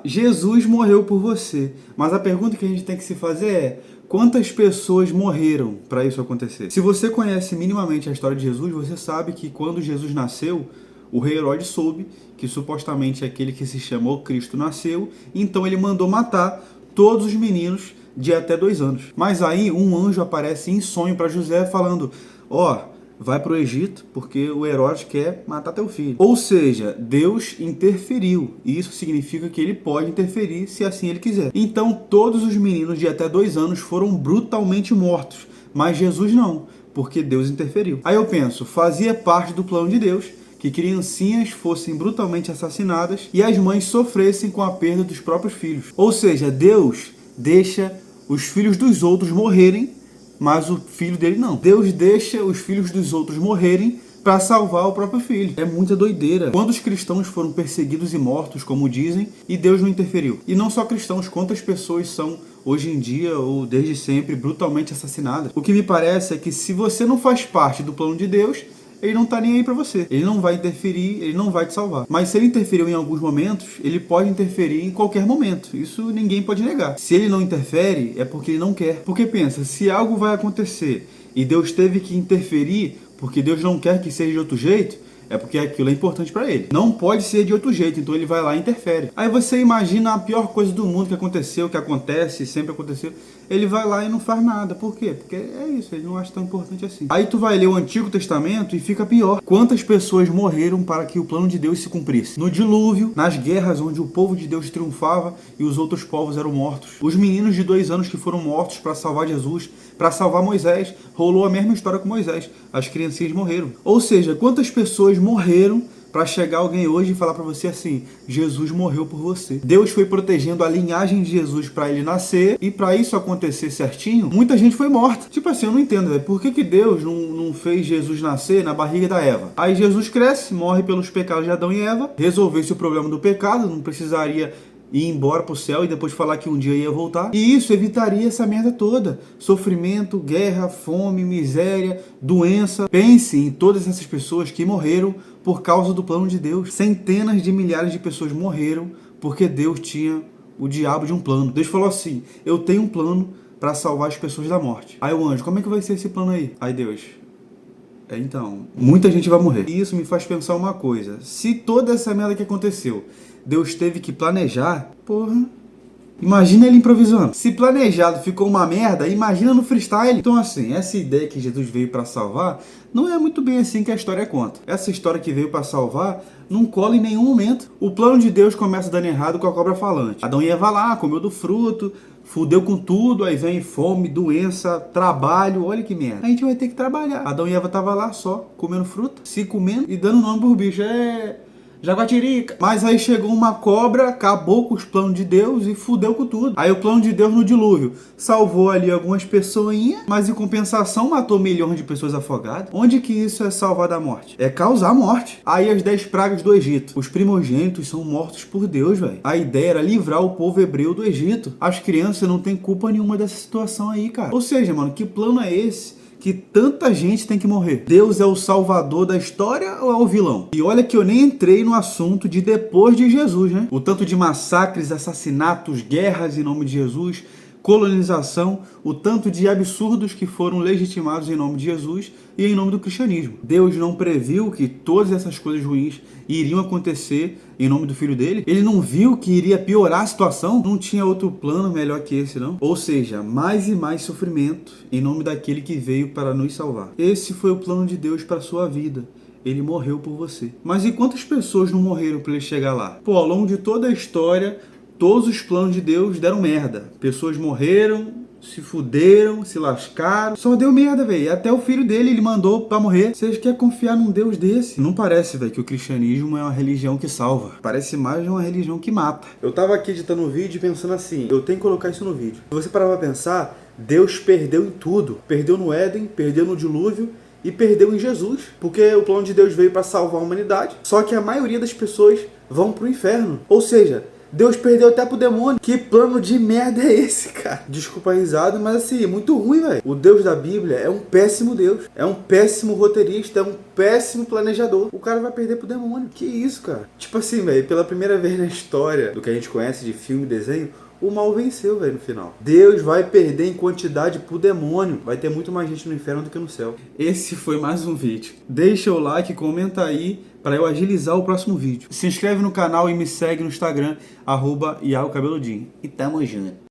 Jesus morreu por você. Mas a pergunta que a gente tem que se fazer é: quantas pessoas morreram para isso acontecer? Se você conhece minimamente a história de Jesus, você sabe que quando Jesus nasceu, o rei Herodes soube que supostamente aquele que se chamou Cristo nasceu, então ele mandou matar todos os meninos de até 2 anos. Mas aí um anjo aparece em sonho para José falando: vai para o Egito porque o Herodes quer matar teu filho. Ou seja, Deus interferiu. E isso significa que ele pode interferir se assim ele quiser. Então todos os meninos de até 2 anos foram brutalmente mortos. Mas Jesus não, porque Deus interferiu. Aí eu penso, fazia parte do plano de Deus que criancinhas fossem brutalmente assassinadas e as mães sofressem com a perda dos próprios filhos. Ou seja, Deus deixa os filhos dos outros morrerem, mas o filho dele não. Deus deixa os filhos dos outros morrerem para salvar o próprio filho. É muita doideira. Quando os cristãos foram perseguidos e mortos, como dizem, e Deus não interferiu. E não só cristãos, quantas pessoas são hoje em dia ou desde sempre brutalmente assassinadas. O que me parece é que se você não faz parte do plano de Deus, ele não tá nem aí pra você. Ele não vai interferir, ele não vai te salvar. Mas se ele interferiu em alguns momentos, ele pode interferir em qualquer momento. Isso ninguém pode negar. Se ele não interfere, é porque ele não quer. Porque pensa, se algo vai acontecer e Deus teve que interferir porque Deus não quer que seja de outro jeito, é porque aquilo é importante para ele. Não pode ser de outro jeito, então ele vai lá e interfere. Aí você imagina a pior coisa do mundo que aconteceu, que acontece, sempre aconteceu. Ele vai lá e não faz nada. Por quê? Porque é isso, ele não acha tão importante assim. Aí tu vai ler o Antigo Testamento e fica pior. Quantas pessoas morreram para que o plano de Deus se cumprisse? No dilúvio, nas guerras onde o povo de Deus triunfava e os outros povos eram mortos. Os meninos de 2 anos que foram mortos para salvar Jesus, para salvar Moisés, rolou a mesma história com Moisés. As criancinhas morreram. Ou seja, quantas pessoas morreram para chegar alguém hoje e falar para você assim: Jesus morreu por você. Deus foi protegendo a linhagem de Jesus para ele nascer, e para isso acontecer certinho, muita gente foi morta. Tipo assim, eu não entendo, velho. Por que Deus não fez Jesus nascer na barriga da Eva? Aí Jesus cresce, morre pelos pecados de Adão e Eva, resolvesse o problema do pecado, não precisaria ir embora pro céu e depois falar que um dia ia voltar. E isso evitaria essa merda toda. Sofrimento, guerra, fome, miséria, doença. Pense em todas essas pessoas que morreram por causa do plano de Deus. Centenas de milhares de pessoas morreram porque Deus tinha o diabo de um plano. Deus falou assim: eu tenho um plano para salvar as pessoas da morte. Aí o anjo: como é que vai ser esse plano aí? Aí Deus: então, muita gente vai morrer. E isso me faz pensar uma coisa: se toda essa merda que aconteceu, Deus teve que planejar, porra, imagina ele improvisando. Se planejado ficou uma merda, imagina no freestyle. Então assim, essa ideia que Jesus veio para salvar, não é muito bem assim que a história conta. Essa história que veio para salvar não cola em nenhum momento. O plano de Deus começa dando errado com a cobra falante. Adão e Eva lá, comeu do fruto, fudeu com tudo, aí vem fome, doença, trabalho, olha que merda. A gente vai ter que trabalhar. Adão e Eva tava lá só, comendo fruta, se comendo e dando nome pro bicho. Jaguatirica. Mas aí chegou uma cobra, acabou com os planos de Deus e fudeu com tudo. Aí o plano de Deus no dilúvio salvou ali algumas pessoinhas, mas em compensação matou milhões de pessoas afogadas. Onde que isso é salvar da morte? É causar morte. Aí as 10 pragas do Egito. Os primogênitos são mortos por Deus, velho. A ideia era livrar o povo hebreu do Egito. As crianças não têm culpa nenhuma dessa situação aí, cara. Ou seja, mano, que plano é esse que tanta gente tem que morrer? Deus é o salvador da história ou é o vilão? E olha que eu nem entrei no assunto de depois de Jesus, né? O tanto de massacres, assassinatos, guerras em nome de Jesus, colonização, o tanto de absurdos que foram legitimados em nome de Jesus e em nome do cristianismo. Deus não previu que todas essas coisas ruins iriam acontecer em nome do filho dele? Ele não viu que iria piorar a situação? Não tinha outro plano melhor que esse, não? Ou seja, mais e mais sofrimento em nome daquele que veio para nos salvar. Esse foi o plano de Deus para a sua vida. Ele morreu por você. Mas e quantas pessoas não morreram para ele chegar lá? Pô, ao longo de toda a história, todos os planos de Deus deram merda. Pessoas morreram, se fuderam, se lascaram. Só deu merda, velho. Até o filho dele ele mandou pra morrer. Vocês querem confiar num Deus desse? Não parece, velho, que o cristianismo é uma religião que salva. Parece mais uma religião que mata. Eu tava aqui editando um vídeo pensando assim: eu tenho que colocar isso no vídeo. Se você parar pra pensar, Deus perdeu em tudo. Perdeu no Éden, perdeu no dilúvio e perdeu em Jesus. Porque o plano de Deus veio pra salvar a humanidade. Só que a maioria das pessoas vão pro inferno. Ou seja, Deus perdeu até pro demônio. Que plano de merda é esse, cara? Desculpa a risada, mas assim, é muito ruim, velho. O Deus da Bíblia é um péssimo Deus. É um péssimo roteirista, é um péssimo planejador. O cara vai perder pro demônio. Que isso, cara? Tipo assim, velho, pela primeira vez na história do que a gente conhece de filme e desenho, o mal venceu, velho, no final. Deus vai perder em quantidade pro demônio. Vai ter muito mais gente no inferno do que no céu. Esse foi mais um vídeo. Deixa o like, comenta aí para eu agilizar o próximo vídeo. Se inscreve no canal e me segue no Instagram, @IagoCabeludinho. E tamo junto.